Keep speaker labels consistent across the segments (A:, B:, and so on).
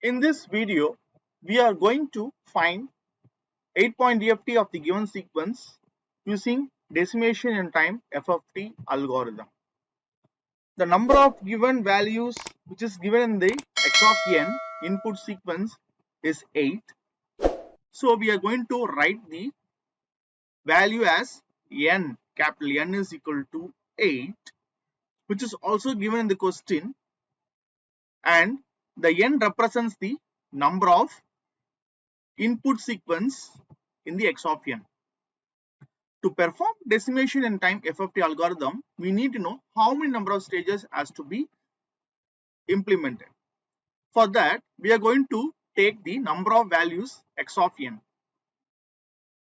A: In this video, we are going to find 8-point DFT of the given sequence using decimation in time FFT algorithm. The number of given values which is given in the x of n input sequence is 8. So we are going to write the value as n, capital N is equal to 8, which is also given in the question, and the n represents the number of input sequence in the x of n. To perform decimation in time FFT algorithm, we need to know how many number of stages has to be implemented. For that, we are going to take the number of values x of n,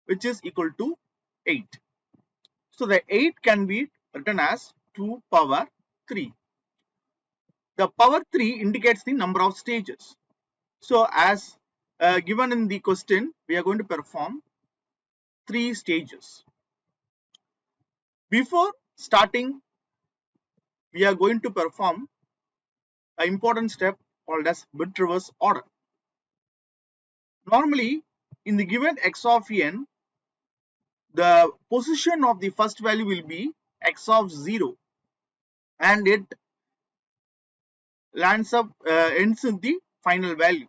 A: which is equal to 8. So the 8 can be written as 2 power 3. The power 3 indicates the number of stages. So as given in the question, we are going to perform 3 stages. Before starting, we are going to perform an important step called as bit reverse order. Normally, in the given x of n, the position of the first value will be x of 0, and it ends in the final value.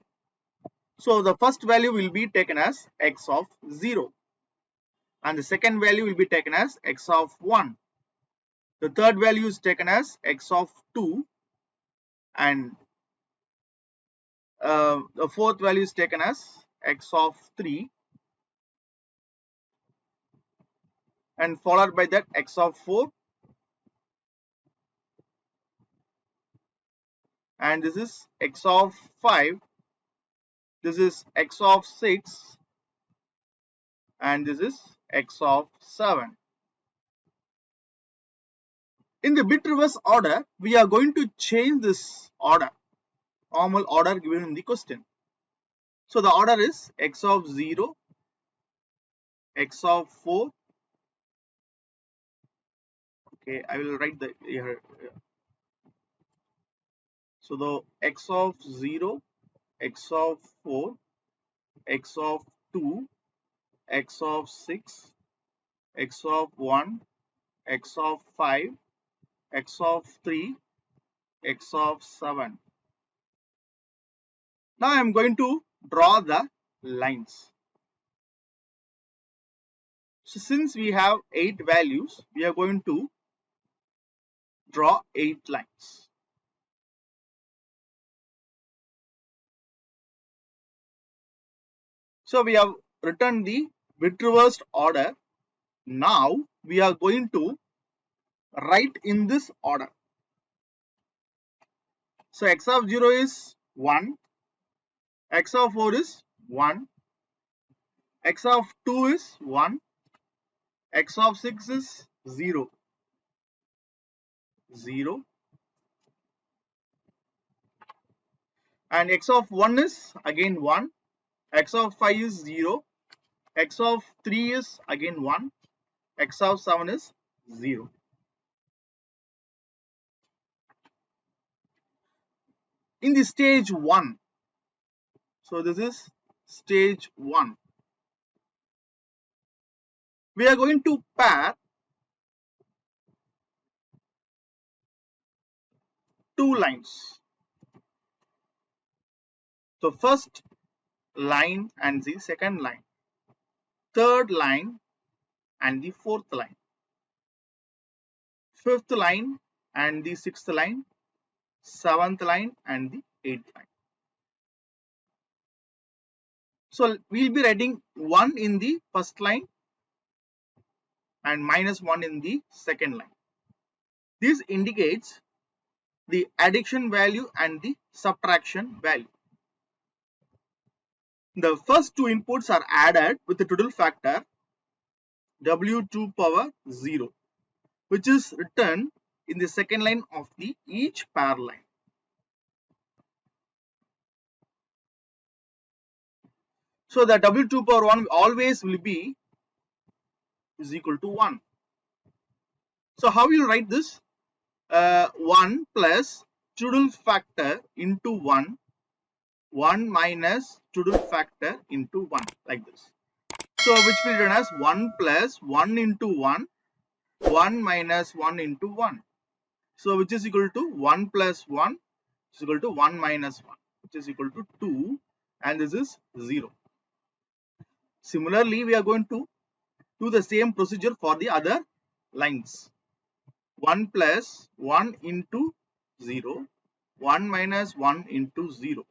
A: So the first value will be taken as x of 0, and the second value will be taken as x of 1. The third value is taken as x of 2, and the fourth value is taken as x of 3, and followed by that x of 4, and this is x of 5, this is x of 6, and this is x of 7. In the bit reverse order, we are going to change this order, normal order given in the question. So the order is x of 0, x of 4. Okay, I will write the here. So the x of 0, x of 4, x of 2, x of 6, x of 1, x of 5, x of 3, x of 7. Now I am going to draw the lines. So since we have 8 values, we are going to draw 8 lines. So we have written the bit reversed order. Now we are going to write in this order. So x of 0 is 1, x of 4 is 1, x of 2 is 1, x of 6 is 0, 0, and x of 1 is again 1, x of 5 is 0, x of 3 is again 1, x of 7 is 0. In the stage 1, so this is stage 1, we are going to pair 2 lines. So first line and the second line, third line and the fourth line, fifth line and the sixth line, seventh line and the eighth line. So we'll be writing 1 in the first line and minus 1 in the second line. This indicates the addition value and the subtraction value. The first two inputs are added with the total factor W2 power 0, which is written in the second line of the each pair line. So the W2 power 1 always will be is equal to 1. So how you write this? 1 plus total factor into 1 1 minus Tudor factor into 1 like this. So which will be written as 1 plus 1 into 1, 1 minus 1 into 1. So which is equal to 1 plus 1 is equal to 1 minus 1, which is equal to 2, and this is 0. Similarly, we are going to do the same procedure for the other lines. 1 plus 1 into 0, 1 minus 1 into 0,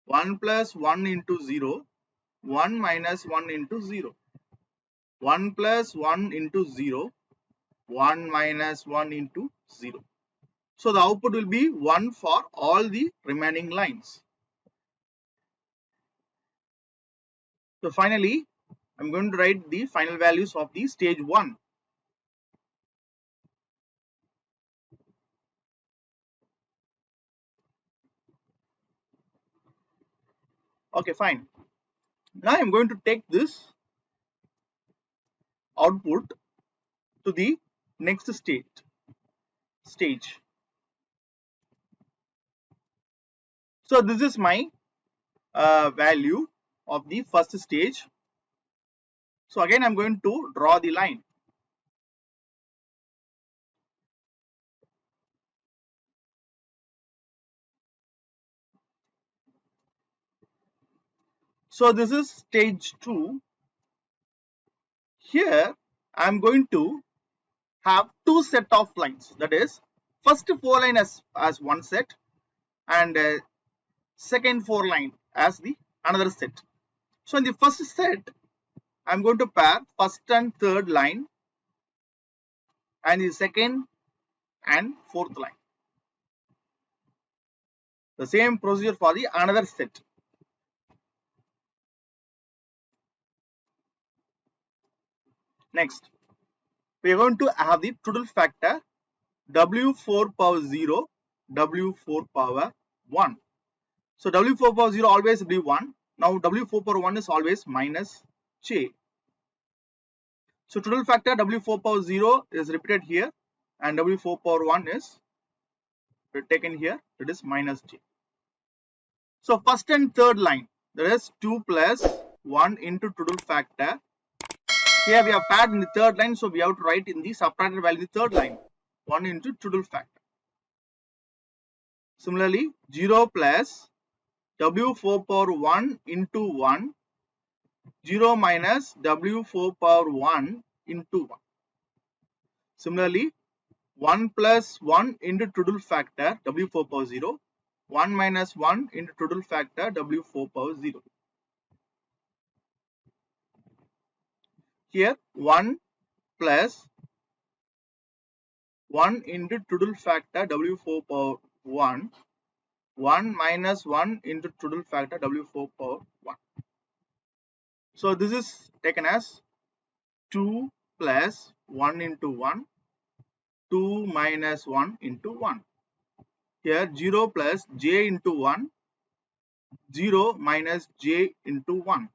A: 1 plus 1 into 0, 1 minus 1 into 0, 1 plus 1 into 0, 1 minus 1 into 0. So the output will be 1 for all the remaining lines. So finally, I'm going to write the final values of the stage 1. Okay, fine. Now I'm going to take this output to the next stage. So this is my value of the first stage. So again, I'm going to draw the line. So this is stage 2. Here I'm going to have two set of lines. That is, first 4 line as one set, and second 4 line as the another set. So in the first set, I'm going to pair first and third line, and the second and fourth line. The same procedure for the another set. Next, we are going to have the total factor W4 power 0, W4 power 1. So W4 power 0 always be 1. Now W4 power 1 is always minus J. So total factor W4 power 0 is repeated here, and W4 power 1 is taken here, it is minus J. So first and third line, that is 2 plus 1 into total factor. Here we have paired in the third line, so we have to write in the subtracted value the third line, 1 into total factor. Similarly, 0 plus W4 power 1 into 1, 0 minus W4 power 1 into 1. Similarly, 1 plus 1 into total factor W4 power 0, 1 minus 1 into total factor W4 power 0. Here 1 plus 1 into total factor W4 power 1, 1 minus 1 into total factor W4 power 1. So this is taken as 2 plus 1 into 1, 2 minus 1 into 1. Here 0 plus j into 1, 0 minus j into 1.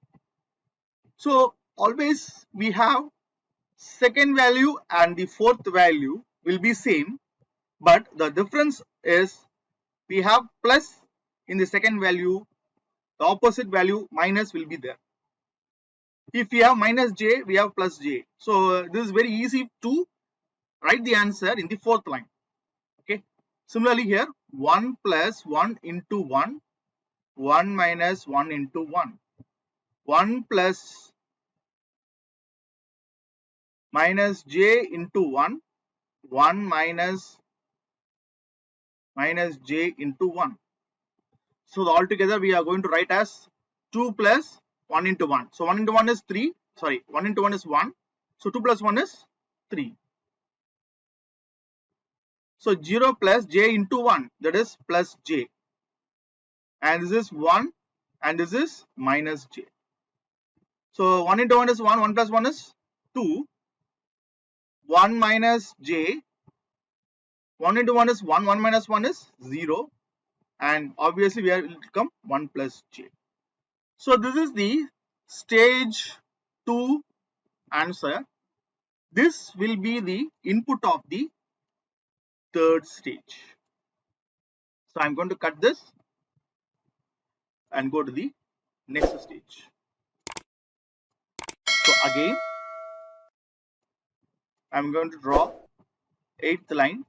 A: So always we have second value and the fourth value will be same, but the difference is we have plus in the second value, the opposite value minus will be there. If we have minus j, we have plus j. So this is very easy to write the answer in the fourth line. Okay. Similarly here 1 plus 1 into 1, 1 minus 1 into 1, 1 plus minus j into 1, 1 minus j into 1. So altogether we are going to write as 2 plus 1 into 1. So 1 into 1 is 3. Sorry, 1 into 1 is 1. So 2 plus 1 is 3. So 0 plus j into 1, that is plus j. And this is 1 and this is minus j. So 1 into 1 is 1, 1 plus 1 is 2. 1 minus j, 1 into 1 is 1, 1 minus 1 is 0. And obviously we will become 1 plus j. So this is the stage 2 answer. This will be the input of the third stage. So I'm going to cut this. and go to the next stage. So again, I'm going to draw 8th line,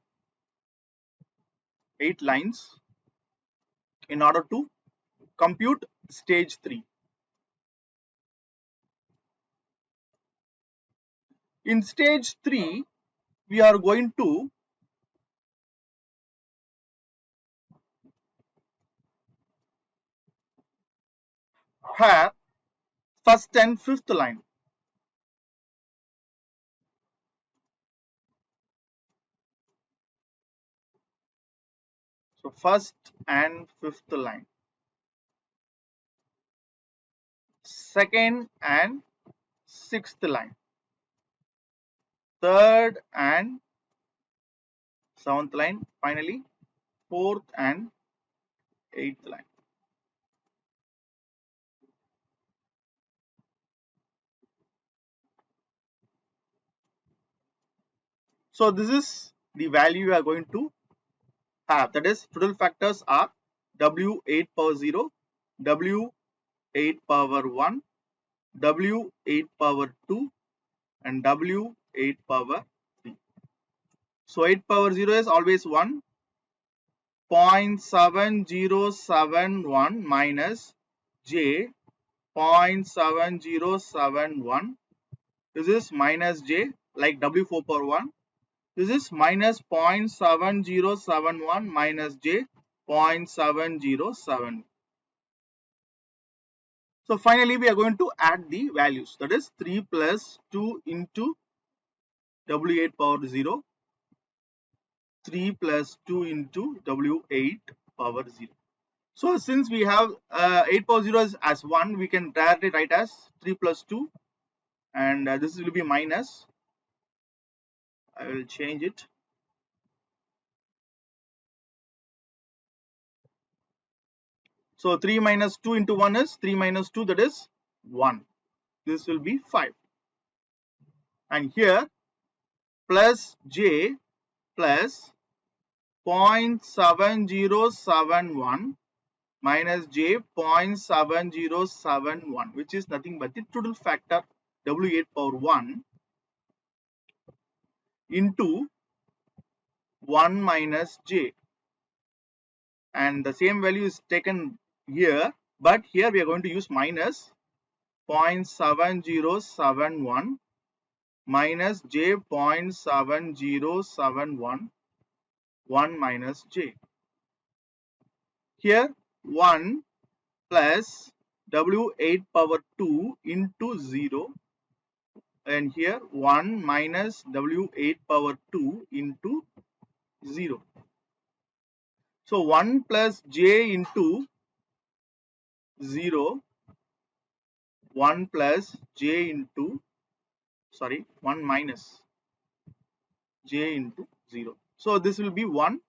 A: 8 lines in order to compute stage 3. In stage 3, we are going to have first and fifth line. So first and fifth line, second and sixth line, third and seventh line, finally fourth and eighth line. So this is the value we are going to have. That is, total factors are W8 power 0, W8 power 1, W8 power 2, and W8 power 3. So 8 power 0 is always 1. 0.7071 minus J 0.7071. This is minus J, like W4 power 1. This is minus 0.7071 minus J 0.707. So finally we are going to add the values. That is 3 plus 2 into W8 power 0, 3 plus 2 into W8 power 0. So since we have 8 power 0 as 1, we can directly write as 3 plus 2, and this will be minus. I will change it. So 3 minus 2 into 1 is 3 minus 2, that is 1. This will be 5. And here plus J plus 0.7071 minus J 0.7071, which is nothing but the total factor W8 power 1 into 1 minus J. And the same value is taken here, but here we are going to use minus 0.7071 minus J 0.7071, 1 minus J. Here 1 plus W8 power 2 into 0, and here 1 minus W8 power 2 into 0. So 1 plus J into 0, 1 plus J into, sorry, 1 minus J into 0. So this will be 1,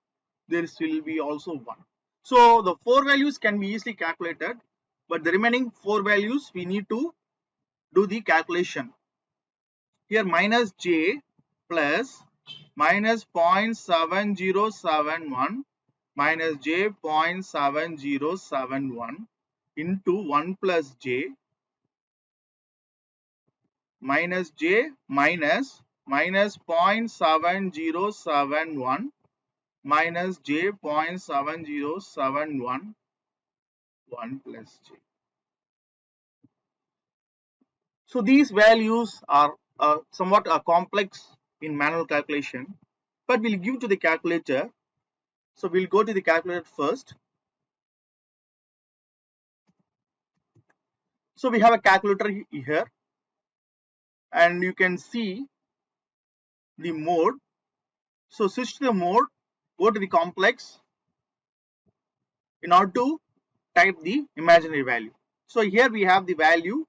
A: this will be also 1. So the 4 values can be easily calculated, but the remaining 4 values we need to do the calculation. Here minus J plus minus 0.7071 minus J 0.7071 into 1 plus J minus J minus 0.7071 minus J 0.7071, 1 plus J. So these values are somewhat complex in manual calculation, but we'll give to the calculator. So we'll go to the calculator first. So we have a calculator here, and you can see the mode. So switch to the mode, go to the complex in order to type the imaginary value. So here we have the value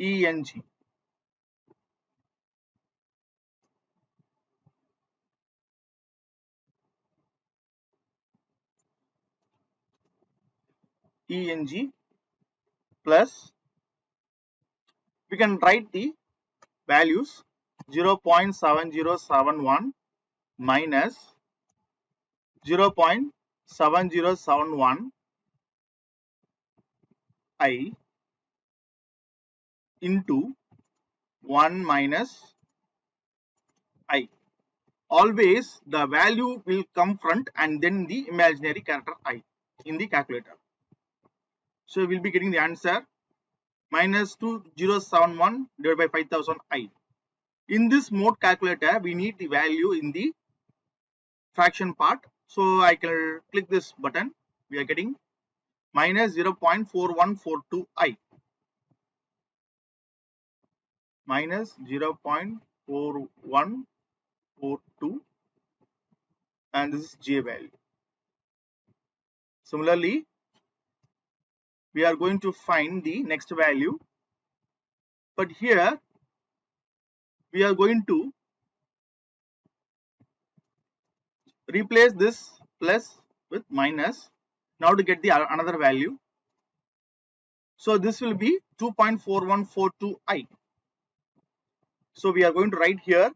A: ENG. ENG plus, we can write the values 0.7071 minus 0.7071 I into 1 minus I. Always the value will come front and then the imaginary character I in the calculator. So we'll be getting the answer minus 2071 divided by 5000 I. In this mode calculator, we need the value in the fraction part. So I can click this button. We are getting minus 0.4142 I. Minus 0.4142 and this is J value. Similarly, we are going to find the next value, but here we are going to replace this plus with minus now to get the another value. So this will be 2.4142 I. So we are going to write here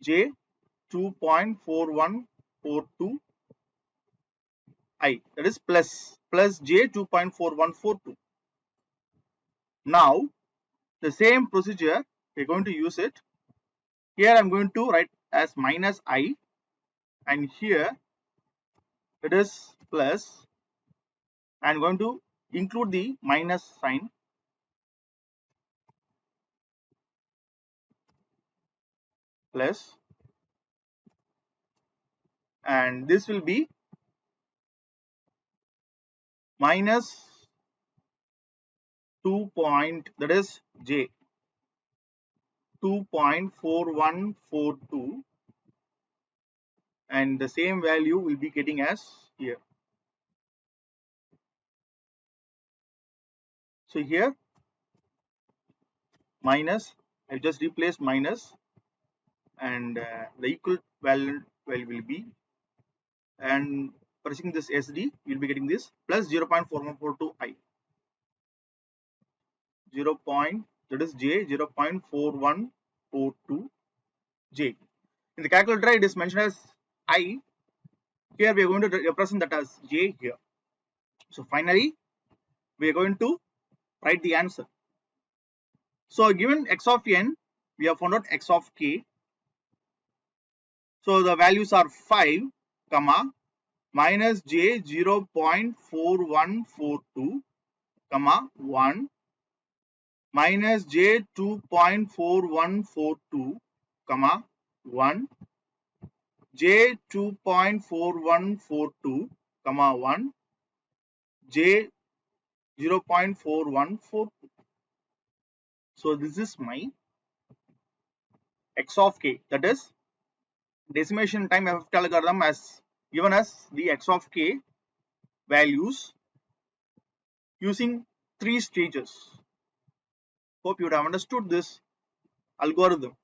A: J 2.4142 I, that is plus J 2.4142. Now the same procedure we are going to use it. Here I am going to write as minus I and here it is plus. I am going to include the minus sign plus, and this will be minus 2 point, that is J 2.4142 and the same value will be getting as here. So here minus, I just replace minus and the equal value will be, and pressing this SD you will be getting this plus 0.4142 I 0. That is J 0.4142 J. In the calculator it is mentioned as I. Here we are going to represent that as J here. So finally we are going to write the answer. So given x of n, we have found out x of k. So the values are 5, comma, minus j 0.4142, comma, 1, minus j 2.4142, comma, 1, j 2.4142, comma, 1, j 0.4142. So this is my x of k, that is decimation time FFT algorithm has given us the x of k values using 3 stages. Hope you would have understood this algorithm.